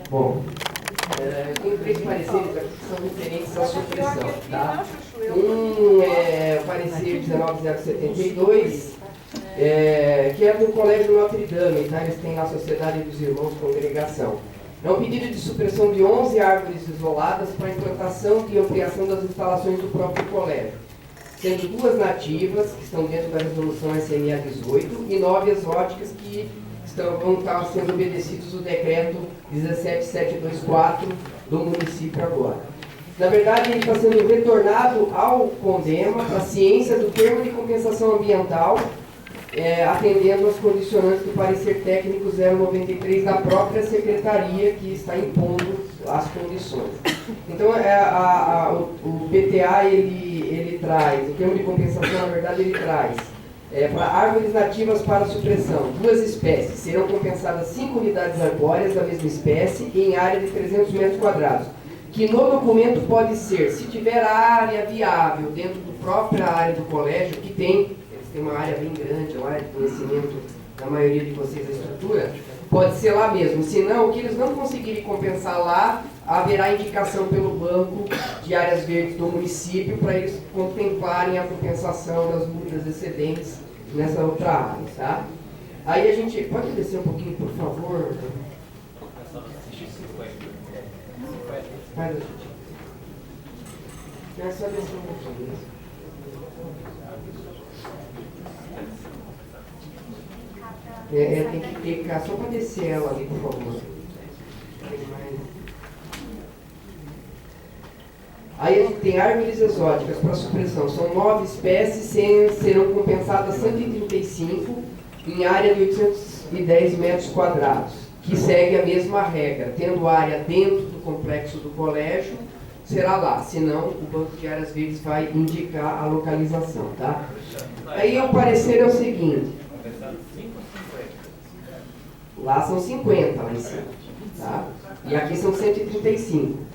Bom, tem três pareceres aqui que são referentes à supressão, tá? Um é o parecer 19072, que é do Colégio Notre Dame, tá? Eles têm a Sociedade dos Irmãos Congregação. É um pedido de supressão de 11 árvores isoladas para implantação e ampliação das instalações do próprio colégio, sendo 2 nativas, que estão dentro da resolução SMA 18, e 9 exóticas, que vão estar sendo obedecidos o decreto 17724 do município agora. Na verdade, ele está sendo retornado ao CONDEMA, para a ciência do termo de compensação ambiental, atendendo às condicionantes do parecer técnico 093 da própria secretaria, que está impondo as condições. Então, o PTA, ele traz, o termo de compensação, na verdade, ele traz para árvores nativas para supressão, 2 espécies, serão compensadas 5 unidades arbóreas da mesma espécie em área de 300 metros quadrados, que no documento pode ser, se tiver área viável dentro da própria área do colégio, que tem uma área bem grande, uma área de conhecimento da maioria de vocês da estrutura, pode ser lá mesmo. Se não, o que eles não conseguirem compensar lá, haverá indicação pelo banco de áreas verdes do município para eles contemplarem a compensação das mudas excedentes nessa outra área, tá? Aí a gente pode descer um pouquinho, por favor? Faz a gente. É só descer um pouquinho. Tem que clicar só para descer ela ali, por favor. Aí a gente tem árvores exóticas para supressão. São 9 espécies, serão compensadas 135 em área de 810 metros quadrados, que segue a mesma regra. Tendo área dentro do complexo do colégio, será lá. Senão, o Banco de Áreas Verdes vai indicar a localização, tá? Aí o parecer é o seguinte. Lá são 50, lá em cima, tá? E aqui são 135.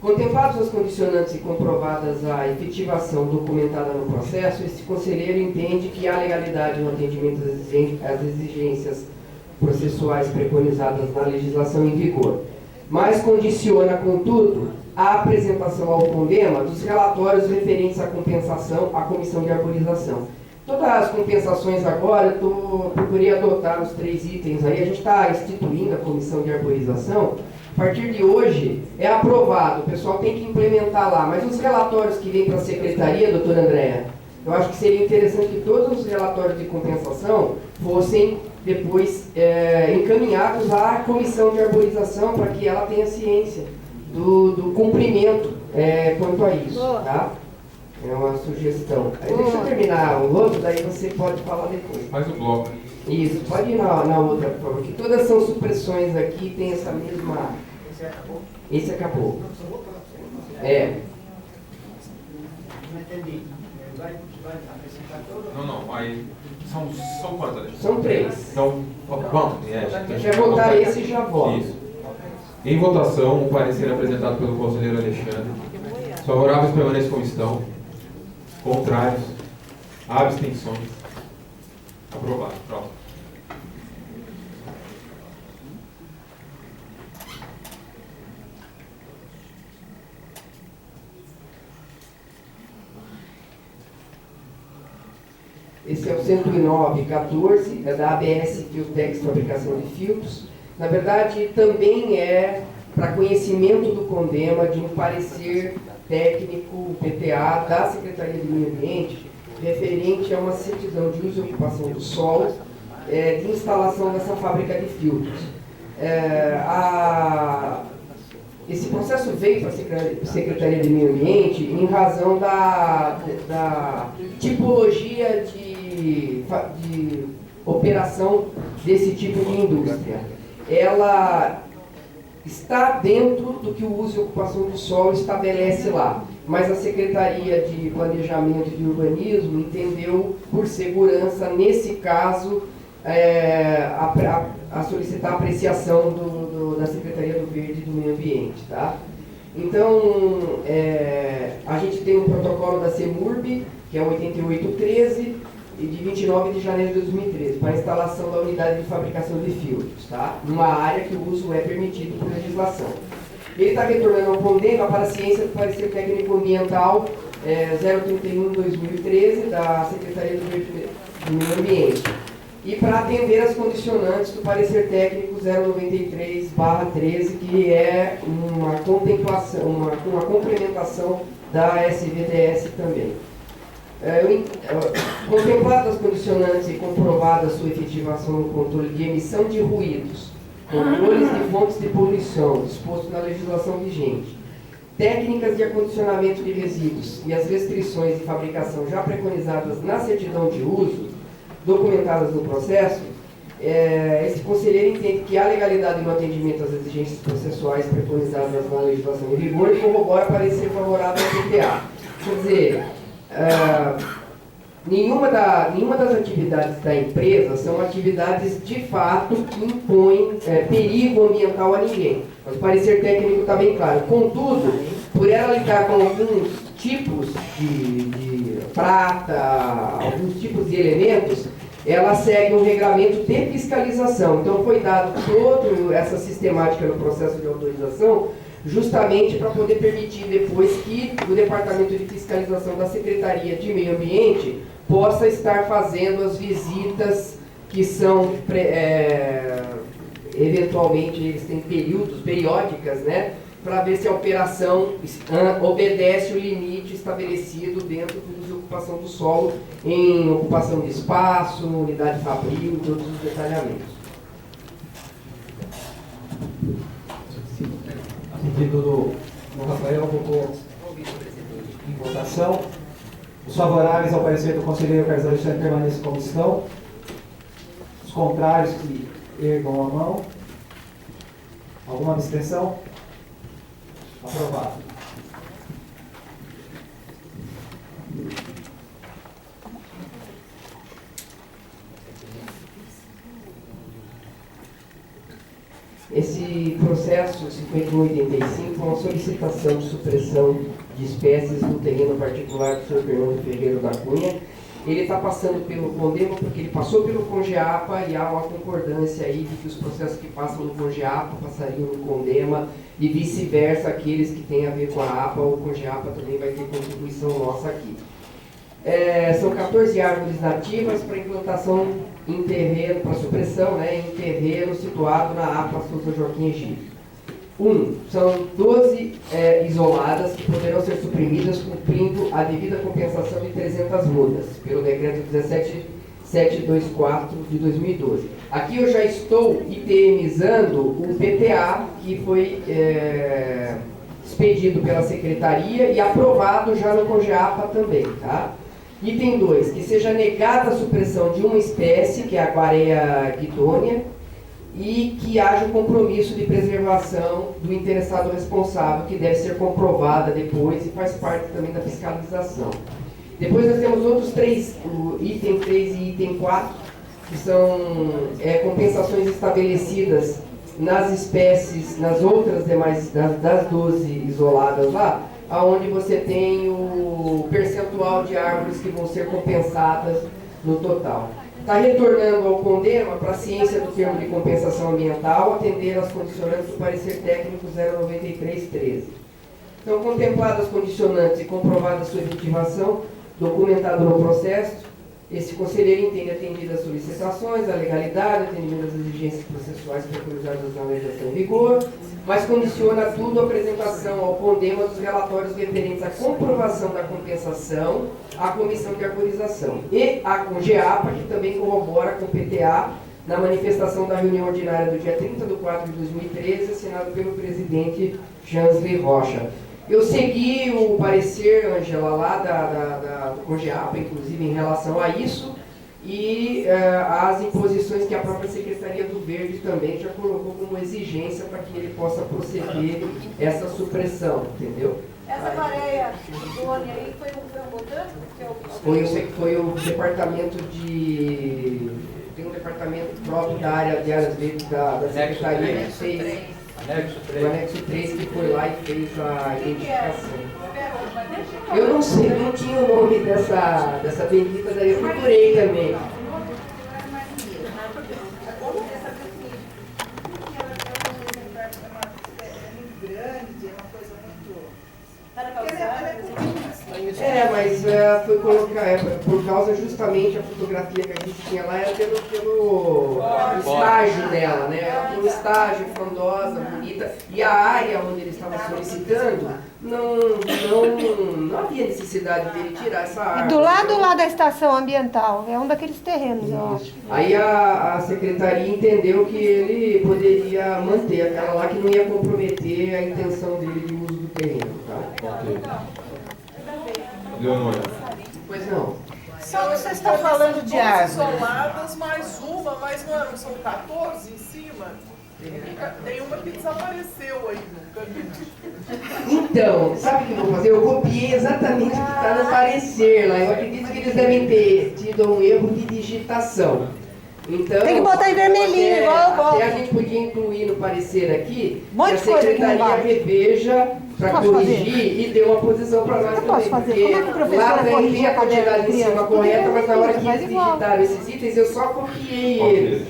Contemplados os condicionantes e comprovadas a efetivação documentada no processo, este conselheiro entende que há legalidade no atendimento às exigências processuais preconizadas na legislação em vigor, mas condiciona, contudo, a apresentação ao CONDEMA dos relatórios referentes à compensação à Comissão de Arborização. Todas as compensações agora, eu procurei adotar os 3 itens aí, a gente está instituindo a Comissão de Arborização. A partir de hoje é aprovado, o pessoal tem que implementar lá, mas os relatórios que vêm para a Secretaria, doutora Andréa, eu acho que seria interessante que todos os relatórios de compensação fossem depois encaminhados à Comissão de Arborização, para que ela tenha ciência do cumprimento quanto a isso, tá? É uma sugestão. Aí deixa eu terminar o outro, daí você pode falar depois. Faz o bloco. Isso, pode ir na outra, por favor, que todas são supressões aqui, tem essa mesma... Esse acabou? Esse acabou. Não entendi. Vai apresentar todo? Não, aí são quantos, Alexandre? São 3. Então, vamos. Quer votar esse e já vota. Isso. Em votação, o parecer apresentado pelo conselheiro Alexandre. Os favoráveis permaneçam como estão. Contrários. Abstenções. Aprovado. Pronto. Esse é o 10914, é da ABS Filtex, fabricação de filtros. Na verdade, também é para conhecimento do CONDEMA de um parecer técnico, PTA, da Secretaria de Meio Ambiente, referente a uma certidão de uso e ocupação do solo, de instalação dessa fábrica de filtros. Esse processo veio para a Secretaria de Meio Ambiente em razão da tipologia de operação desse tipo de indústria. Ela está dentro do que o uso e ocupação do solo estabelece lá, mas a Secretaria de Planejamento e de Urbanismo entendeu, por segurança, nesse caso, a solicitar a apreciação da Secretaria do Verde e do Meio Ambiente, tá? Então, a gente tem um protocolo da CEMURB, que é o 8813, de 29 de janeiro de 2013 para a instalação da unidade de fabricação de filtros, tá? Numa área que o uso é permitido por legislação. Ele está retornando ao CONDEMA para a ciência do parecer técnico ambiental 031/2013 da Secretaria do Meio Ambiente e para atender as condicionantes do parecer técnico 093/13, que é uma contemplação, uma complementação da SVTS também. Contempladas as condicionantes e comprovada a sua efetivação no controle de emissão de ruídos, controles de fontes de poluição, disposto na legislação vigente, técnicas de acondicionamento de resíduos e as restrições de fabricação já preconizadas na certidão de uso, documentadas no processo, esse conselheiro entende que há legalidade no atendimento às exigências processuais preconizadas na legislação em vigor e corrobora parecer favorável ao PTA. Quer dizer, nenhuma das atividades da empresa são atividades de fato que impõem perigo ambiental a ninguém. Mas o parecer técnico está bem claro. Contudo, por ela lidar com alguns tipos de prata, alguns tipos de elementos, ela segue um regramento de fiscalização. Então foi dado toda essa sistemática no processo de autorização justamente para poder permitir depois que o Departamento de Fiscalização da Secretaria de Meio Ambiente possa estar fazendo as visitas que são, eventualmente, eles têm períodos, periódicas, né, para ver se a operação obedece o limite estabelecido dentro do uso e ocupação do solo, em ocupação de espaço, unidade fabril e todos os detalhamentos. Pedido do Rafael, vou em votação. Os favoráveis ao parecer do conselheiro Carlos Alexandre permaneçam como estão. Os contrários que ergam a mão. Alguma abstenção? Aprovado. Esse processo 5185 é uma solicitação de supressão de espécies no terreno particular do Sr. Fernando Ferreira da Cunha. Ele está passando pelo CONDEMA porque ele passou pelo CONGEAPA e há uma concordância aí de que os processos que passam no CONGEAPA passariam no CONDEMA e vice-versa, aqueles que têm a ver com a APA, o CONGEAPA também vai ter contribuição nossa aqui. São 14 árvores nativas para implantação em terreno, para supressão, né, em terreno situado na APA Souza Joaquim Egídio. São 12 isoladas que poderão ser suprimidas cumprindo a devida compensação de 300 mudas, pelo decreto 17724 de 2012. Aqui eu já estou ITMizando o PTA, que foi expedido pela Secretaria e aprovado já no CONGEAPA também, tá? Item 2, que seja negada a supressão de uma espécie, que é a Guareia guidônia, e que haja um compromisso de preservação do interessado responsável, que deve ser comprovada depois e faz parte também da fiscalização. Depois nós temos outros três, o item 3 e item 4, que são compensações estabelecidas nas espécies, nas outras demais, das 12 isoladas lá, aonde você tem o percentual de árvores que vão ser compensadas no total. Está retornando ao CONDEMA para a ciência do termo de compensação ambiental, atender às condicionantes do parecer técnico 09313. Então, contempladas as condicionantes e comprovada sua efetivação, documentado no processo, esse conselheiro entende atendidas as solicitações, a legalidade, atendimento às exigências processuais preconizadas na legislação em vigor, mas condiciona tudo a apresentação ao CONDEMA dos relatórios referentes à comprovação da compensação à comissão de arborização e à CONGEAPA, que também corrobora com o PTA na manifestação da reunião ordinária do dia 30 de 4 de 2013, assinado pelo presidente Jansley Rocha. Eu segui o parecer, Ângela, lá do CONGEAPA, inclusive, em relação a isso, e as imposições que a própria Secretaria do Verde também já colocou como exigência para que ele possa proceder essa supressão, entendeu? Essa Guareia guidônia aí foi um botânico? Foi o departamento de... Tem um departamento próprio da área de áreas verdes da Secretaria que fez o anexo 3 que foi lá e fez a identificação. Eu não sei, não tinha o nome dessa bendita, daí eu procurei também. Mas foi colocar, por causa justamente a fotografia que a gente tinha lá era pelo estágio dela, né? Era um estágio frondosa, bonita, e a área onde ele estava solicitando não havia necessidade dele tirar essa área. E do lado lá da estação ambiental, é um daqueles terrenos, eu acho. Aí a secretaria entendeu que ele poderia manter aquela lá, que não ia comprometer a intenção dele de uso do terreno, tá? Ok. Leonora. Pois não. Só você está falando de árvores. Isoladas, mais uma, mas não são 14 em cima? Tem uma que desapareceu aí no caminho. Então, sabe o que eu vou fazer? Eu copiei exatamente o que está no parecer lá. Eu acredito que eles devem ter tido um erro de digitação. Então, Tem que botar em vermelhinho, igual. Até a gente podia incluir no parecer aqui, Um monte que a de coisa aqui secretaria embaixo. reveja para Posso corrigir fazer? e dê uma posição para nós Eu também. posso fazer. Porque Como é que a professora lá tem corrige a a caderno quantidade da em cima criança? correta, mas na hora que Faz eles igual. digitaram esses itens, eu só copiei eles.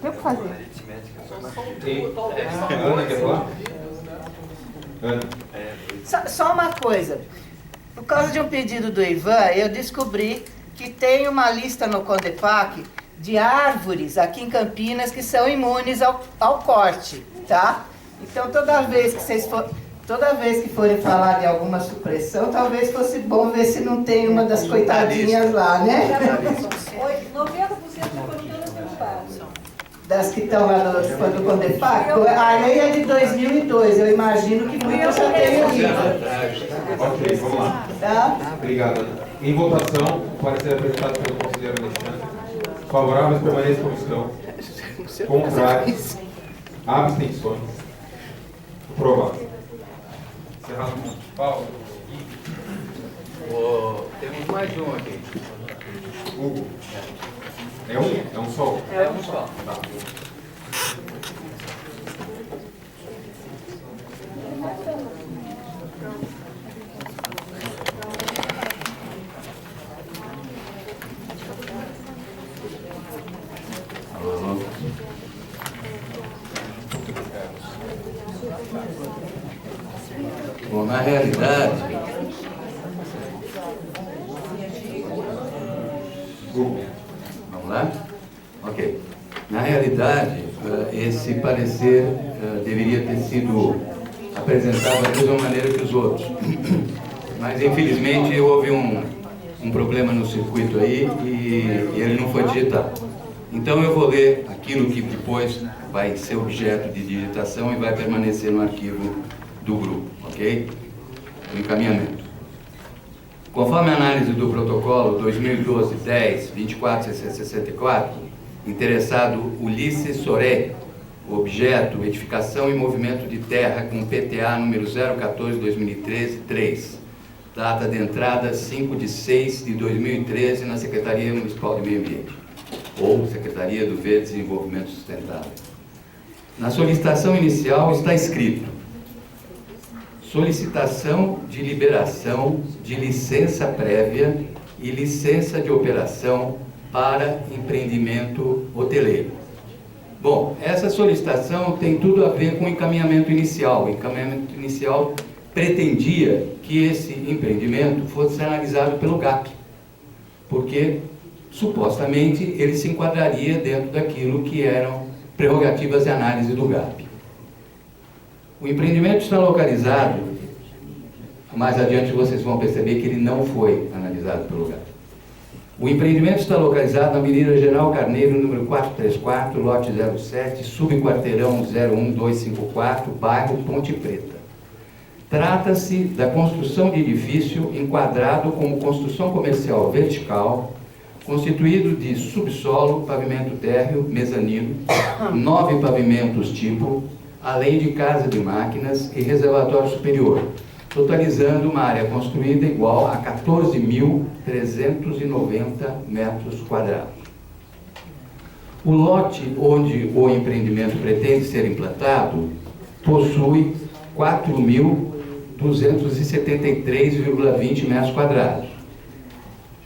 Tem o que fazer. Ana, quer falar? Ana. Só uma coisa. Por causa de um pedido do Ivan, eu descobri que tem uma lista no Condepac de árvores aqui em Campinas que são imunes ao corte, tá? Então toda vez que forem falar de alguma supressão, talvez fosse bom ver se não tem uma das coitadinhas lá, né? 90% foi todas derrubadas. Das que estão lá no Condepac. A lei é de 2002, eu imagino que muitas já tenham ido. Ok, vamos lá. Tá? Obrigado, Ana. Em votação, o parecer apresentado pelo conselheiro Alexandre. Favoráveis permaneçam como estão. Contrários. Abstenções. Aprovado. Encerrado. Paulo. Temos mais um aqui. Hugo. É um? É um só? É um só. Tá. Bom, na realidade, vamos lá? Ok. Na realidade, esse parecer deveria ter sido apresentado da mesma maneira que os outros. Mas, infelizmente, houve um problema no circuito aí e ele não foi digitado. Então, eu vou ler aquilo que depois vai ser objeto de digitação e vai permanecer no arquivo do grupo, ok? O encaminhamento. Conforme a análise do protocolo 2012-10-24-64, interessado Ulisses Soré, objeto, edificação e movimento de terra com PTA número 014-2013-3, data de entrada 5/6/2013 na Secretaria Municipal de Meio Ambiente, ou Secretaria do Verde e Desenvolvimento Sustentável. Na solicitação inicial está escrito: solicitação de liberação de licença prévia e licença de operação para empreendimento hoteleiro. Bom, essa solicitação tem tudo a ver com o encaminhamento inicial. O encaminhamento inicial pretendia que esse empreendimento fosse analisado pelo GAP, porque supostamente ele se enquadraria dentro daquilo que eram prerrogativas de análise do GAP. O empreendimento está localizado, mais adiante vocês vão perceber que ele não foi analisado pelo GAP. O empreendimento está localizado na Avenida General Carneiro, número 434, lote 07, subquarteirão 01254, bairro Ponte Preta. Trata-se da construção de edifício enquadrado como construção comercial vertical, constituído de subsolo, pavimento térreo, mezanino, 9 pavimentos tipo, além de casa de máquinas e reservatório superior, totalizando uma área construída igual a 14.390 metros quadrados. O lote onde o empreendimento pretende ser implantado possui 4.273,20 metros quadrados.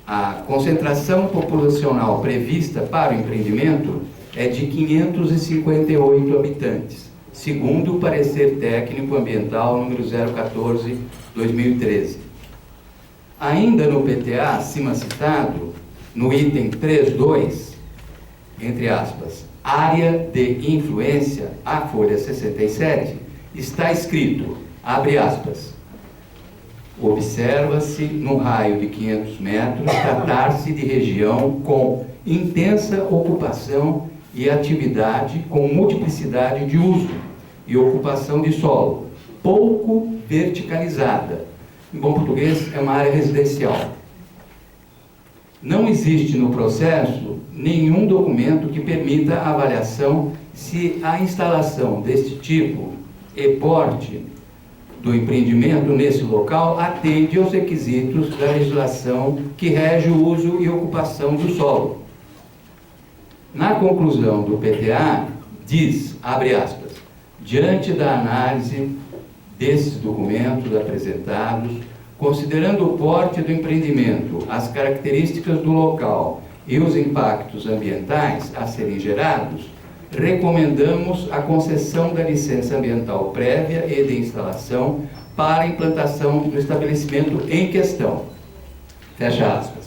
A concentração populacional prevista para o empreendimento é de 558 habitantes, segundo o parecer técnico ambiental número 014/2013. Ainda no PTA acima citado, no item 3.2, entre aspas, área de influência, a folha 67, está escrito, abre aspas, observa-se no raio de 500 metros tratar-se de região com intensa ocupação e atividade com multiplicidade de uso e ocupação de solo, pouco verticalizada. Em bom português, é uma área residencial. Não existe no processo nenhum documento que permita a avaliação se a instalação deste tipo e porte do empreendimento nesse local atende aos requisitos da legislação que rege o uso e ocupação do solo. Na conclusão do PTA, diz, abre aspas, diante da análise desses documentos apresentados, considerando o porte do empreendimento, as características do local e os impactos ambientais a serem gerados, recomendamos a concessão da licença ambiental prévia e de instalação para a implantação do estabelecimento em questão. Fecha aspas.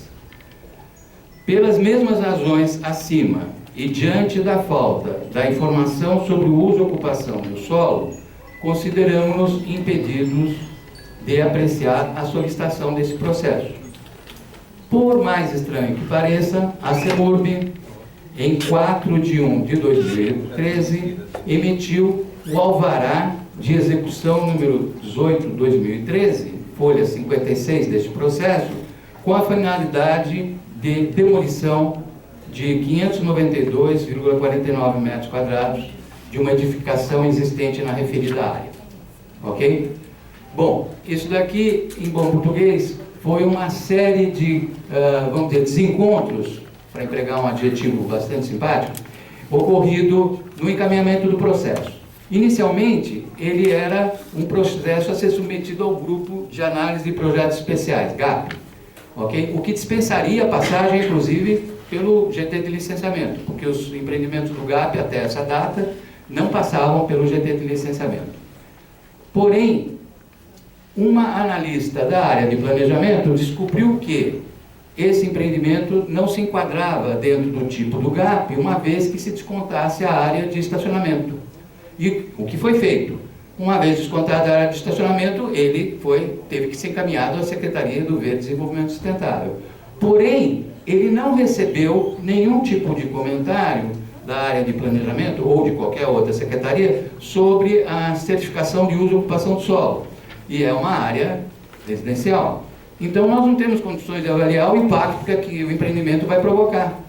Pelas mesmas razões acima e diante da falta da informação sobre o uso e ocupação do solo, consideramos-nos impedidos de apreciar a solicitação desse processo. Por mais estranho que pareça, a CEMURB, em 4/1/2013, emitiu o alvará de execução número 18/2013, folha 56 deste processo, com a finalidade de demolição de 592,49 metros quadrados de uma edificação existente na referida área. Ok? Bom, isso daqui, em bom português, foi uma série de, vamos dizer, desencontros, para empregar um adjetivo bastante simpático, ocorrido no encaminhamento do processo. Inicialmente, ele era um processo a ser submetido ao Grupo de Análise de Projetos Especiais, GAP, okay? O que dispensaria a passagem, inclusive, pelo GT de licenciamento, porque os empreendimentos do GAP, até essa data, não passavam pelo GT de licenciamento. Porém, uma analista da área de planejamento descobriu que esse empreendimento não se enquadrava dentro do tipo do GAP, uma vez que se descontasse a área de estacionamento. E o que foi feito? Uma vez descontada a área de estacionamento, ele teve que ser encaminhado à Secretaria do Verde Desenvolvimento Sustentável. Porém, ele não recebeu nenhum tipo de comentário da área de planejamento ou de qualquer outra secretaria sobre a certificação de uso e ocupação do solo. E é uma área residencial. Então, nós não temos condições de avaliar o impacto que o empreendimento vai provocar,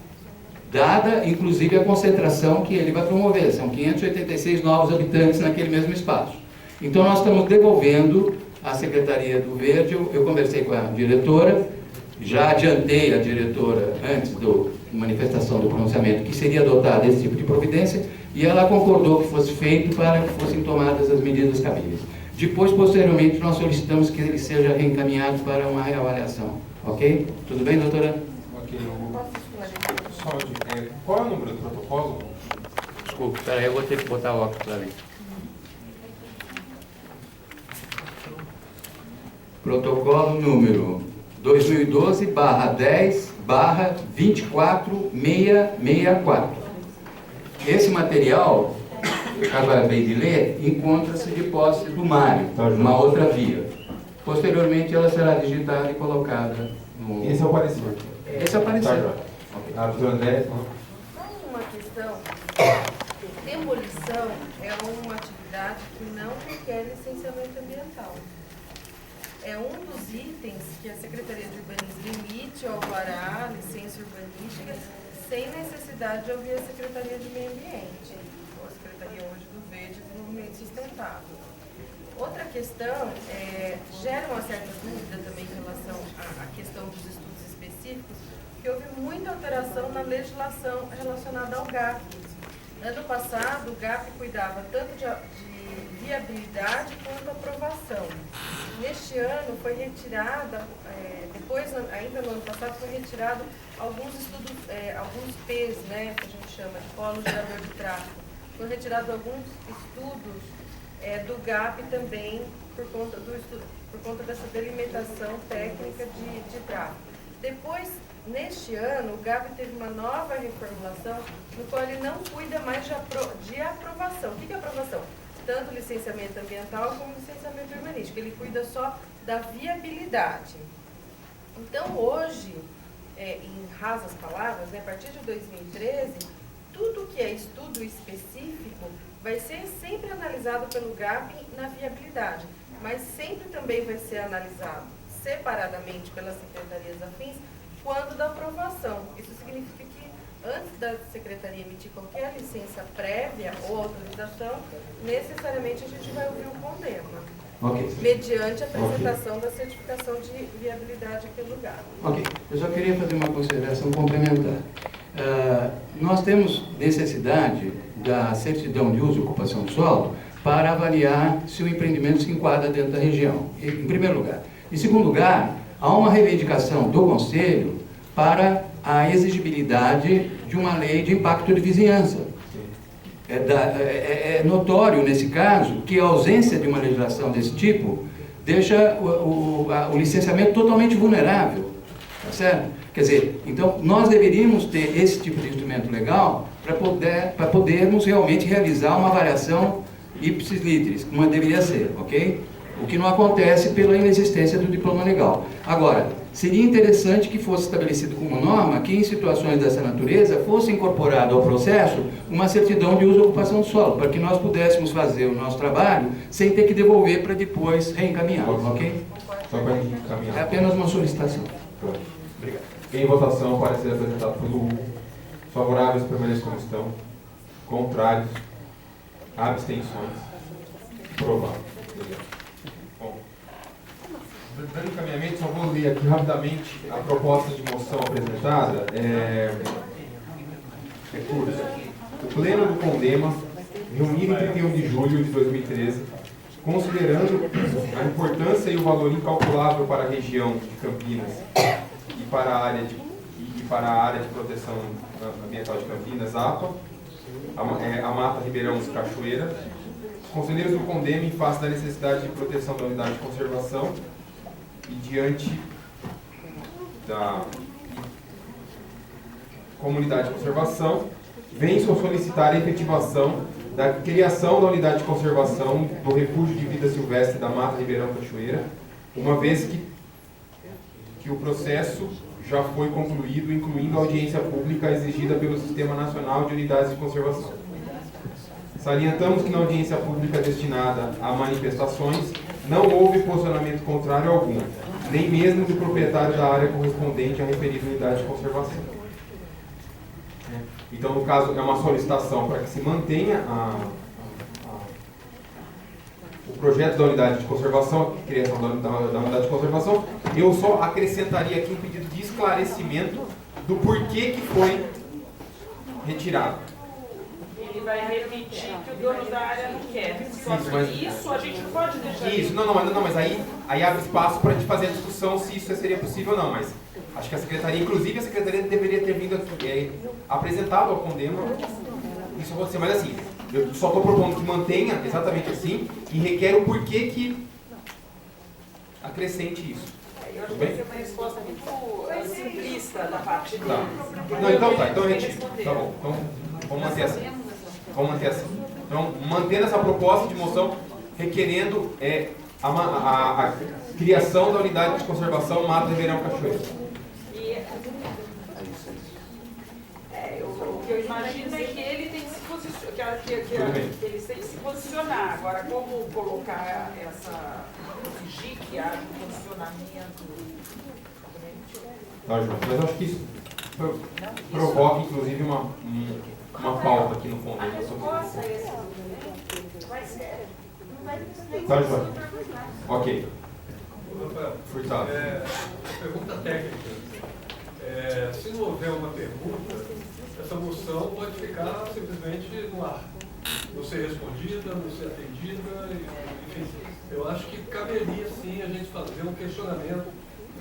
dada, inclusive, a concentração que ele vai promover. São 586 novos habitantes naquele mesmo espaço. Então, nós estamos devolvendo à Secretaria do Verde. Eu conversei com a diretora, já adiantei a diretora, antes da manifestação do pronunciamento, que seria adotada esse tipo de providência, e ela concordou que fosse feito para que fossem tomadas as medidas cabíveis. Depois, posteriormente, nós solicitamos que ele seja reencaminhado para uma reavaliação. Ok? Tudo bem, doutora? Ok. Qual é o número do protocolo? Desculpe, peraí, eu vou ter que botar o óculos ali. Protocolo número 2012/10/24664. Esse material, que eu acabei de ler, encontra-se de posse do Mário, uma outra via. Posteriormente, ela será digitada e colocada no... Esse é o parecer. Esse é o parecer. A doutora André? Uma questão, demolição é uma atividade que não requer licenciamento ambiental. É um dos itens que a Secretaria de Urbanismo emite ao alvará, licença urbanística, sem necessidade de ouvir a Secretaria de Meio Ambiente, ou a Secretaria hoje do Verde e Desenvolvimento Sustentável. Outra questão, gera uma certa dúvida também em relação à questão dos estudos específicos, que houve muita alteração na legislação relacionada ao GAP. Ano passado, o GAP cuidava tanto de viabilidade quanto aprovação. Neste ano foi retirada, ainda no ano passado, foi retirado alguns estudos, alguns P's, né, que a gente chama de polo gerador de tráfego. Foi retirado alguns estudos do GAP também por conta dessa delimitação técnica de tráfego. Depois, neste ano, o GAP teve uma nova reformulação no qual ele não cuida mais de aprovação. O que é aprovação? Tanto licenciamento ambiental como licenciamento urbanístico. Ele cuida só da viabilidade. Então, hoje, em rasas palavras, né, a partir de 2013, tudo que é estudo específico vai ser sempre analisado pelo GAP na viabilidade, mas sempre também vai ser analisado separadamente pelas secretarias afins quando da aprovação. Isso significa que antes da secretaria emitir qualquer licença prévia ou autorização, necessariamente a gente vai ouvir o CONDEMA, mediante a apresentação da certificação de viabilidade pelo GAP. Ok, eu só queria fazer uma consideração complementar. Nós temos necessidade da certidão de uso e ocupação do solo para avaliar se o empreendimento se enquadra dentro da região, em primeiro lugar. Em segundo lugar, há uma reivindicação do Conselho para a exigibilidade de uma lei de impacto de vizinhança. É notório, nesse caso, que a ausência de uma legislação desse tipo deixa o licenciamento totalmente vulnerável. Tá certo? Quer dizer, então, nós deveríamos ter esse tipo de instrumento legal para podermos realmente realizar uma avaliação ipsis literis, como deveria ser, ok? O que não acontece pela inexistência do diploma legal. Agora, seria interessante que fosse estabelecido como norma que em situações dessa natureza fosse incorporado ao processo uma certidão de uso e ocupação do solo, para que nós pudéssemos fazer o nosso trabalho sem ter que devolver para depois reencaminhar, ok? Só para encaminhar. É apenas uma solicitação. Obrigado. Em votação, parecer apresentado pelo Hugo. Favoráveis, permaneçam como estão. Contrários. Abstenções. Aprovado. Obrigado. Bom, dando encaminhamento, só vou ler aqui rapidamente a proposta de moção apresentada. É curta. O Pleno do CONDEMA, reunido em 31 de julho de 2013, considerando a importância e o valor incalculável para a região de Campinas e para a área de proteção ambiental de Campinas, APA, a Mata Ribeirão dos Cachoeira, os conselheiros do CONDEMA, em face da necessidade de proteção da unidade de conservação e diante da comunidade de conservação, vem solicitar a efetivação da criação da unidade de conservação do refúgio de vida silvestre da Mata Ribeirão Cachoeira, uma vez que o processo já foi concluído, incluindo a audiência pública exigida pelo Sistema Nacional de Unidades de Conservação. Salientamos que na audiência pública destinada a manifestações não houve posicionamento contrário algum, nem mesmo do proprietário da área correspondente à referida unidade de conservação. Então, no caso, é uma solicitação para que se mantenha o projeto da unidade de conservação, a criação da unidade de conservação. Eu só acrescentaria aqui um pedido de esclarecimento do porquê que foi retirado. Ele vai repetir que o dono da área não quer. Só que isso a gente não pode deixar. Isso, não, mas aí abre espaço para a gente fazer a discussão se isso seria possível ou não, mas acho que a secretaria, inclusive a secretaria deveria ter vindo aqui, apresentado ao CONDEMA isso acontecer, mas assim, eu só estou propondo que mantenha exatamente assim e requer o porquê que acrescente isso. Eu acho que vai ser uma resposta muito simplista da parte dele. Tá. Não, então tá, então eu retiro. Tá bom, então vamos manter assim. Vamos manter assim. Então, mantendo essa proposta de moção, requerendo a criação da unidade de conservação Mata Ribeirão Cachoeira. O que eu imagino é que ele tem que se posicionar, que eles têm que se posicionar. Agora, como colocar exigir que haja um posicionamento? Tá, João, mas eu acho que isso provoca, inclusive, uma pauta aqui no fundo. Tá, João? Ok. Furtado. Pergunta técnica. Se não houver uma pergunta, essa moção pode ficar simplesmente no ar. Não ser respondida, não ser atendida, enfim. Eu acho que caberia sim a gente fazer um questionamento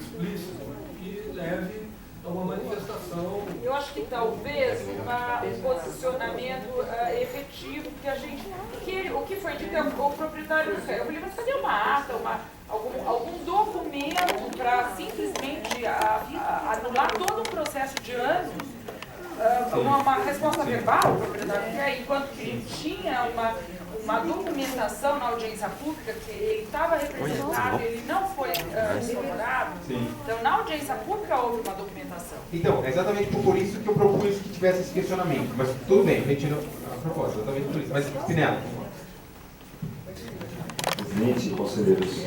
explícito que leve a uma manifestação. Eu acho que talvez um posicionamento efetivo, porque a gente. O que foi dito é o proprietário do ferro. Eu falei, mas cadê uma ata, algum documento para simplesmente anular todo um processo de anos? Uma resposta verbal, enquanto que tinha uma documentação na audiência pública que ele estava representado, ele não foi exonerado. Então, na audiência pública houve uma documentação. Então, é exatamente por isso que eu propus que tivesse esse questionamento. Mas tudo bem, retiro a proposta, exatamente por isso. Mas, Pinela. Presidente, conselheiros,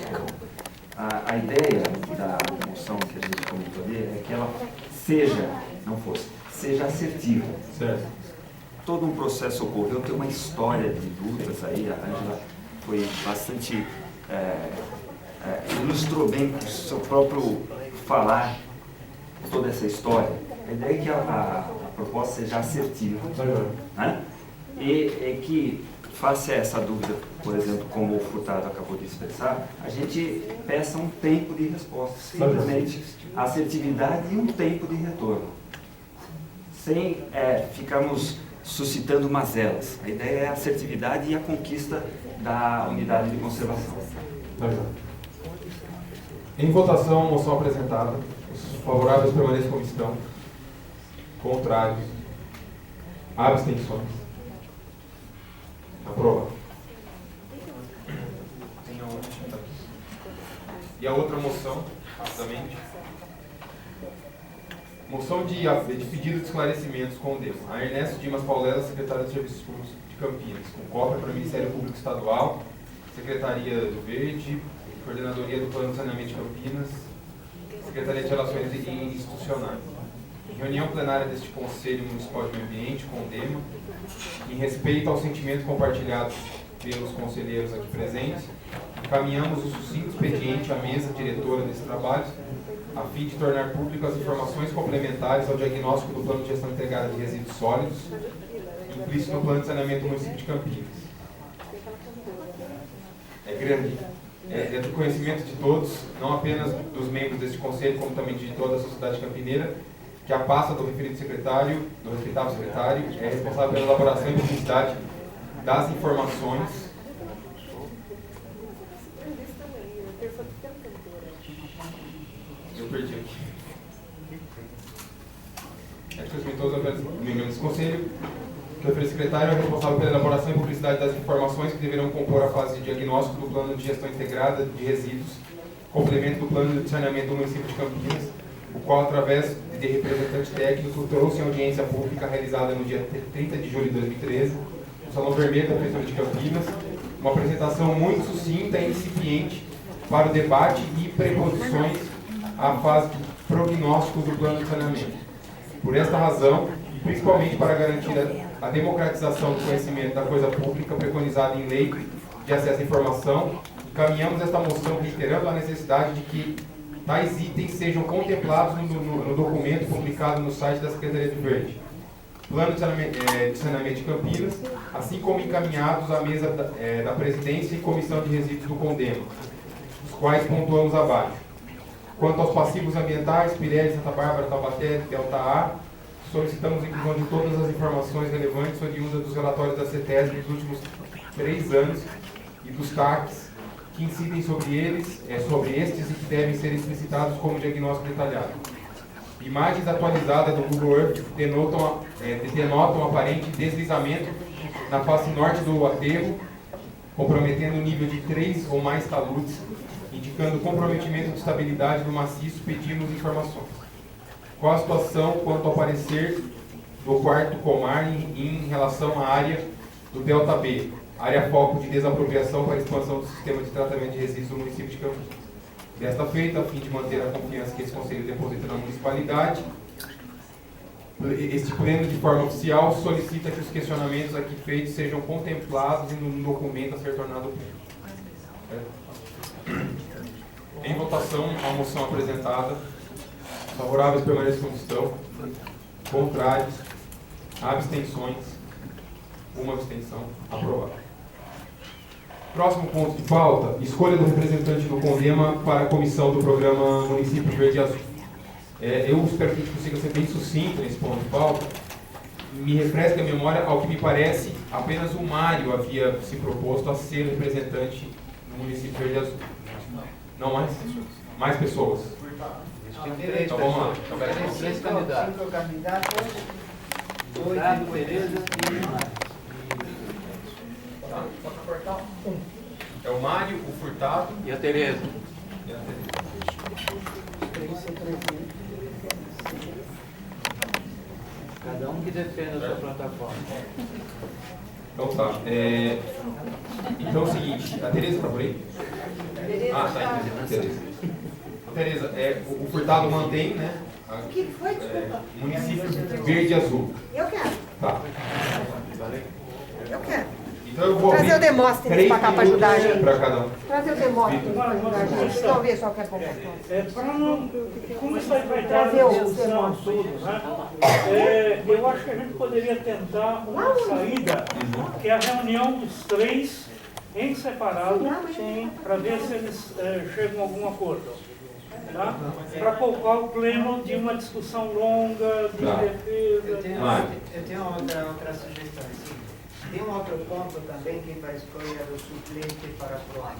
a ideia da moção que a gente comentou ali é que ela seja assertiva. Certo. Todo um processo ocorreu, tem uma história de lutas aí, a Ângela foi bastante, ilustrou bem com o seu próprio falar toda essa história. A ideia é que a proposta seja assertiva, né? E que, face a essa dúvida, por exemplo, como o Furtado acabou de expressar, a gente peça um tempo de resposta, simplesmente assertividade e um tempo de retorno, sem ficarmos suscitando mazelas. A ideia é a assertividade e a conquista da unidade de conservação. Em votação, a moção apresentada. Os favoráveis permaneçam como estão. Contrários. Abstenções. Aprovado. E a outra moção, rapidamente. Moção de pedido de esclarecimentos com o DEMA. A Ernesto Dimas Paulela, secretária de Serviços Públicos de Campinas, com cópia para o Ministério Público Estadual, Secretaria do Verde, Coordenadoria do Plano de Saneamento de Campinas, Secretaria de Relações Institucionais. Em reunião plenária deste Conselho Municipal de Meio Ambiente, com o DEMA, em respeito ao sentimento compartilhado pelos conselheiros aqui presentes, encaminhamos o sucinto expediente à mesa diretora desse trabalho, a fim de tornar públicas as informações complementares ao diagnóstico do Plano de Gestão Integrada de Resíduos Sólidos, implícito no Plano de Saneamento do município de Campinas. É grande. É do conhecimento de todos, não apenas dos membros deste Conselho, como também de toda a sociedade campineira, que a pasta do referido secretário, do respeitado secretário, é responsável pela elaboração e publicidade das informações perdi aqui. Todos os membros desse Conselho, que o referido secretário é responsável pela elaboração e publicidade das informações que deverão compor a fase de diagnóstico do Plano de Gestão Integrada de Resíduos, complemento do Plano de Saneamento do município de Campinas, o qual, através de representante técnico, trouxe em audiência pública realizada no dia 30 de julho de 2013, no Salão Vermelho da Prefeitura de Campinas, uma apresentação muito sucinta e incipiente para o debate e preposições à fase de prognósticos do plano de saneamento. Por esta razão, e principalmente para garantir a democratização do conhecimento da coisa pública preconizada em lei de acesso à informação, encaminhamos esta moção reiterando a necessidade de que tais itens sejam contemplados no documento publicado no site da Secretaria do Verde, Plano de Saneamento de Campinas, assim como encaminhados à mesa da Presidência e Comissão de Resíduos do CONDEMA, os quais pontuamos abaixo. Quanto aos passivos ambientais, Pirelli, Santa Bárbara, Taubaté, Delta A, solicitamos a inclusão de todas as informações relevantes oriundas dos relatórios da CETESB dos últimos 3 anos e dos TACs que incidem sobre estes e que devem ser explicitados como diagnóstico detalhado. Imagens atualizadas do Google Earth denotam aparente deslizamento na face norte do aterro, comprometendo o nível de 3 ou mais taludes, indicando comprometimento de estabilidade do maciço. Pedimos informações. Qual a situação quanto ao parecer do quarto Comar em relação à área do Delta B, área foco de desapropriação para a expansão do sistema de tratamento de resíduos do município de Campinas? Desta feita, a fim de manter a confiança que esse Conselho deposita na municipalidade, este pleno, de forma oficial, solicita que os questionamentos aqui feitos sejam contemplados no documento a ser tornado público. Em votação, a moção apresentada. Os Favoráveis permaneçam como estão. Contrários. Abstenções. Uma abstenção. Aprovado. Próximo ponto de pauta: escolha do representante do CONDEMA para a comissão do programa Município Verde e Azul. Eu espero que a gente consiga ser bem sucinto nesse ponto de pauta. Me refresca a memória, ao que me parece, apenas o Mário havia se proposto a ser representante no Município Verde e Azul. Não mais? Mais pessoas. Então vamos lá. Então, Tem 5 candidatos, 8 Tereza e Mário. Tá, só para cortar um. É o Mário, o Furtado E a Tereza? e a Tereza. Cada um que defenda a sua plataforma. Então tá. Então é o seguinte, a Tereza está por aí? Ah, tá, Tereza. Tereza, o Furtado mantém, né? O que foi? Desculpa. Município Verde e Azul. Eu quero. Tá. Eu quero. Então eu vou Trazer o Demóstenes para cá para ajudar a gente. para cada um. Trazer o Demóstenes para ajudar a gente. Deixa eu ver só o que é bom. Como isso aí vai Trazer dar o a discussão toda, né? Eu acho que a gente poderia tentar uma saída, que é a reunião dos três em separado, para ver se eles chegam a algum acordo. Tá? Para poupar o pleno de uma discussão longa, de defesa. Eu tenho outra sugestão. Assim. Tem um outro ponto também que vai escolher o suplente para o PROAN.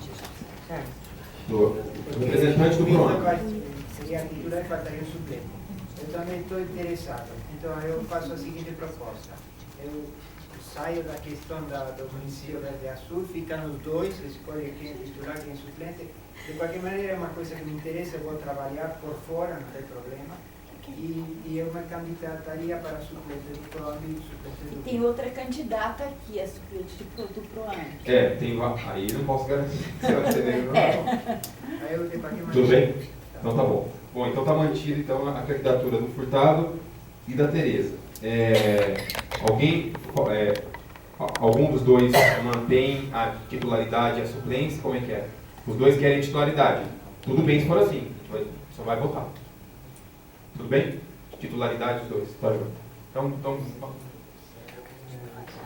Do representante do PROAN. Seria a titular e faltaria o suplente. Eu também estou interessado. Então eu faço a seguinte proposta. Eu saio da questão do município Verde e Azul, fica nos dois, escolhe quem é titular, quem é suplente. De qualquer maneira é uma coisa que me interessa, eu vou trabalhar por fora, não tem problema. E eu me candidataria para suplente do PROAN e suplente do... Tem outra candidata aqui, é suplente do PROAN. Aí não posso garantir. Se ela ceder, não. Aí eu de qualquer maneira... Tudo bem? Então tá bom. Bom, então tá mantida então, a candidatura do Furtado e da Tereza. Algum dos dois mantém a titularidade e a suplência? Como é que é? Os dois querem titularidade. Tudo bem se for assim. Só vai votar. Tudo bem? Titularidade dos dois. Tá, então,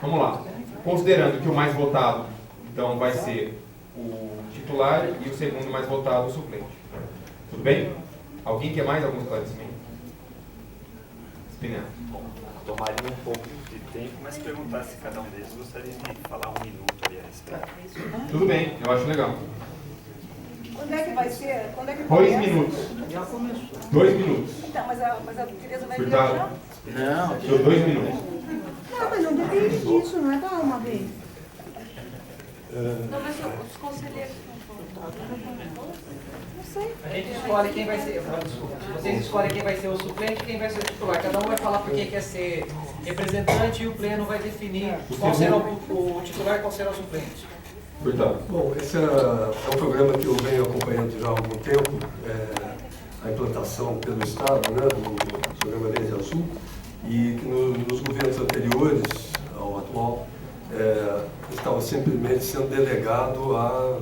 vamos lá. Considerando que o mais votado, então, vai ser o titular e o segundo mais votado, o suplente. Tudo bem? Alguém quer mais algum esclarecimento? Espinel. Tomaria um pouco de tempo, mas perguntar se cada um deles gostaria de falar 1 minuto ali a respeito. Tudo bem, eu acho legal. Quando é que vai ser? Quando é que 2 minutos. Já começou. 2 minutos. Então, mas a Tereza vai Furtado. viajar? Não. Deu 2 minutos. Não, mas não depende disso, não é para uma vez. Não, mas os conselheiros não Não sei. A gente escolhe quem vai ser. Desculpa. Vocês escolhem quem vai ser o suplente e quem vai ser o titular. Cada um vai falar por quem quer ser representante e o pleno vai definir qual será o titular e qual será o suplente. Furtado. Bom, esse é um programa que eu venho acompanhando já há algum tempo, a implantação pelo Estado, né, do programa Verde e Azul, e que nos governos anteriores ao atual estava simplesmente sendo delegado a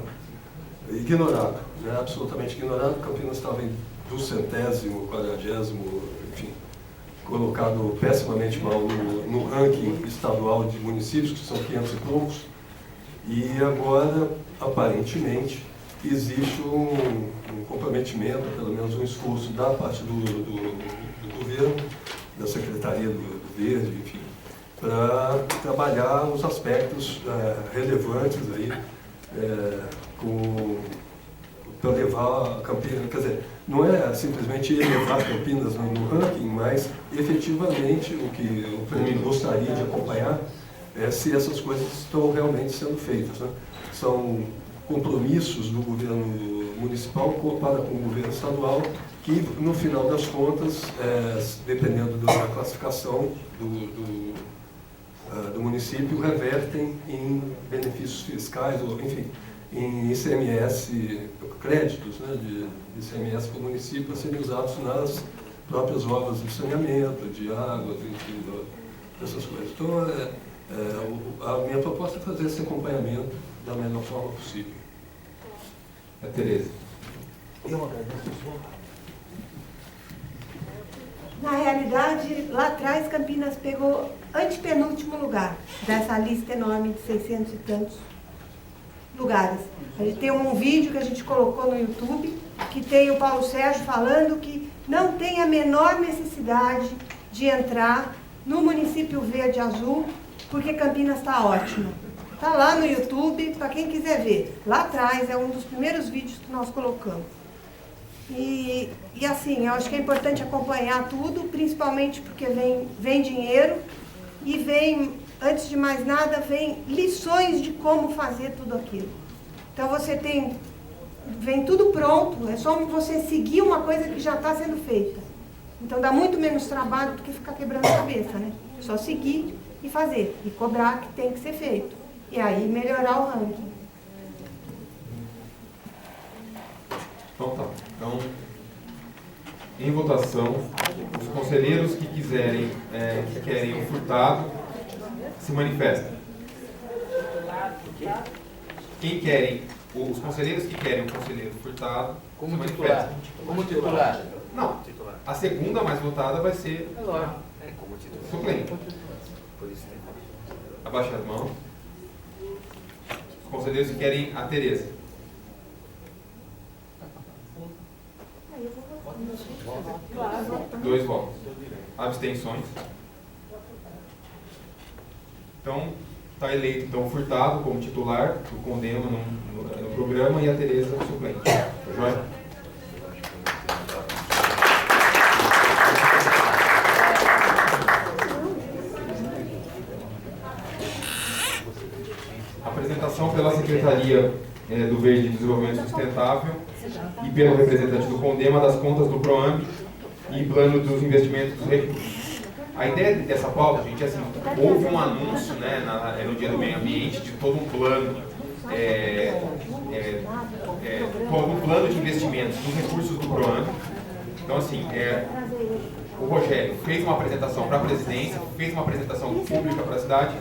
ignorado, né, absolutamente ignorado. Campinas estava do 100º, 40º, enfim, colocado pessimamente mal no ranking estadual de municípios, que são 500 e poucos. E agora, aparentemente, existe um comprometimento, pelo menos um esforço da parte do governo, da Secretaria do Verde, enfim, para trabalhar os aspectos relevantes aí, para levar a Campinas, quer dizer, não é simplesmente elevar Campinas no ranking, mas efetivamente o que o prêmio gostaria de acompanhar se essas coisas estão realmente sendo feitas, né? São compromissos do governo municipal para com o governo estadual que, no final das contas, dependendo da classificação do município, revertem em benefícios fiscais, ou, enfim, em ICMS, créditos, né, de ICMS para o município a serem usados nas próprias obras de saneamento, de água, enfim, dessas coisas. Então, a minha proposta é fazer esse acompanhamento da melhor forma possível. A Tereza. Eu agradeço o senhor. Na realidade, lá atrás, Campinas pegou antepenúltimo lugar dessa lista enorme de 600 e tantos lugares. A gente tem um vídeo que a gente colocou no YouTube, que tem o Paulo Sérgio falando que não tem a menor necessidade de entrar no município verde azul, porque Campinas está ótimo. Está lá no YouTube, para quem quiser ver. Lá atrás, é um dos primeiros vídeos que nós colocamos. E assim, eu acho que é importante acompanhar tudo, principalmente porque vem dinheiro e vem, antes de mais nada, vem lições de como fazer tudo aquilo. Então vem tudo pronto, é só você seguir uma coisa que já está sendo feita. Então dá muito menos trabalho do que ficar quebrando a cabeça, né? É só seguir e fazer, e cobrar que tem que ser feito. E aí melhorar o ranking. Então tá. Então, em votação, os conselheiros que querem o furtado, se manifestam. Os conselheiros que querem o conselheiro furtado, Como se titular. manifestam. Como titular. Não, a segunda mais votada vai ser suplente. Abaixa as mãos. Os conselheiros que querem a Tereza. Dois votos. Abstenções. Então, está eleito então, o Furtado como titular, o Condema no programa e a Tereza suplente. Joia? Apresentação pela Secretaria do Verde e Desenvolvimento Sustentável e pelo representante do Condema das contas do PROAMB e plano dos investimentos dos recursos. A ideia dessa pauta, gente, é assim, houve um anúncio no Dia do Meio Ambiente de todo um plano, de investimentos dos recursos do PROAMB. Então, assim, o Rogério fez uma apresentação para a presidência, fez uma apresentação pública para a cidade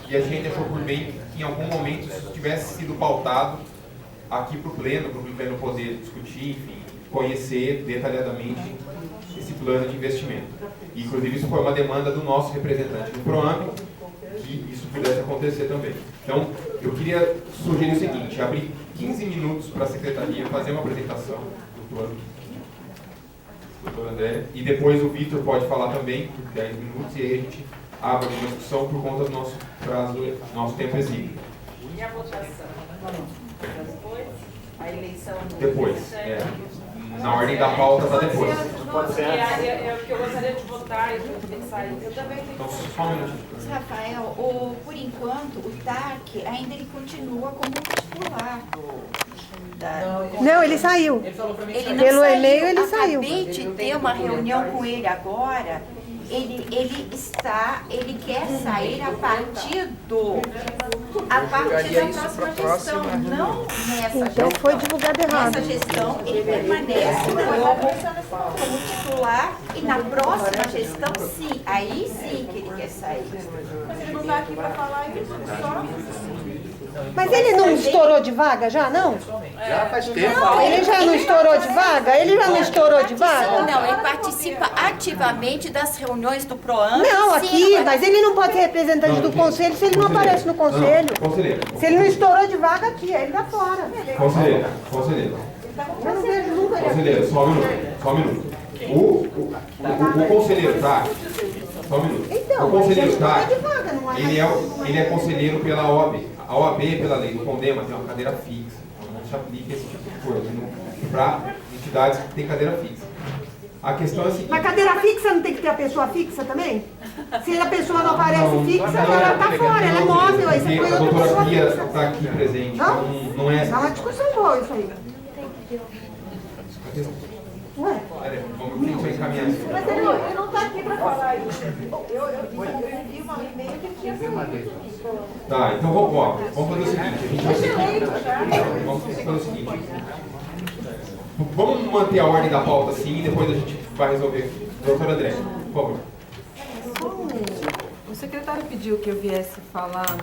e a gente achou por bem que em algum momento isso tivesse sido pautado aqui para o pleno poder discutir, enfim, conhecer detalhadamente esse plano de investimento. Inclusive, isso foi uma demanda do nosso representante do PROAMB, que isso pudesse acontecer também. Então, eu queria sugerir o seguinte, abrir 15 minutos para a Secretaria fazer uma apresentação do plano, doutor André, e depois o Vitor pode falar também por 10 minutos, e aí a gente abre uma discussão por conta do nosso prazo, nosso tempo exíguo. E a votação? Depois? A eleição do Depois, na ordem da pauta está depois. Pode ser. É o que eu gostaria de votar e pensar. Eu também tenho. Então, só um minutinho. Rafael, por enquanto, o TAC ainda ele continua como titular Não, ele saiu. Ele não Pelo saiu. e-mail ele saiu. Acabei de ter uma reunião com ele agora. Ele quer sair a partir da próxima gestão, não nessa gestão. Então foi divulgado errado. Nessa gestão ele permanece como titular e na próxima gestão sim, aí sim que ele quer sair. Mas ele não está aqui para falar isso, só. Mas ele não estourou de vaga já, não? Já faz tempo. Não, ele já não estourou de vaga? Ele já não estourou de vaga? Não, ele participa ativamente das reuniões do PROAMB. Não, aqui, mas ele não pode ser representante do conselho se ele não aparece no conselho. Conselheiro. Se ele não estourou de vaga aqui, aí ele tá fora. Conselheiro. Eu não vejo nunca ele. Conselheiro, só um minuto. O conselheiro tá. Só um minuto. Então, o conselheiro tá. de vaga, não é? Ele é conselheiro pela OAB. A OAB, pela lei do Condema, tem uma cadeira fixa. Então não se aplica esse tipo de coisa para entidades que têm cadeira fixa. A questão é a seguinte. Mas cadeira fixa não tem que ter a pessoa fixa também? Se a pessoa não aparece fixa, ela tá fora, ela é móvel, aí você põe A outra doutora pessoa Pia fixa. está aqui presente, Não? então não é. É uma discussão boa isso aí. Ué? Peraí, vamos encaminhar isso. Mas ele não tá aqui pra falar isso. Eu vi uma e-mail que tinha saído. Tá, então vamos fazer o seguinte, a gente vai seguir. Vamos fazer o seguinte. Vamos manter a ordem da pauta assim e depois a gente vai resolver. Doutor André, por favor. O secretário pediu que eu viesse falar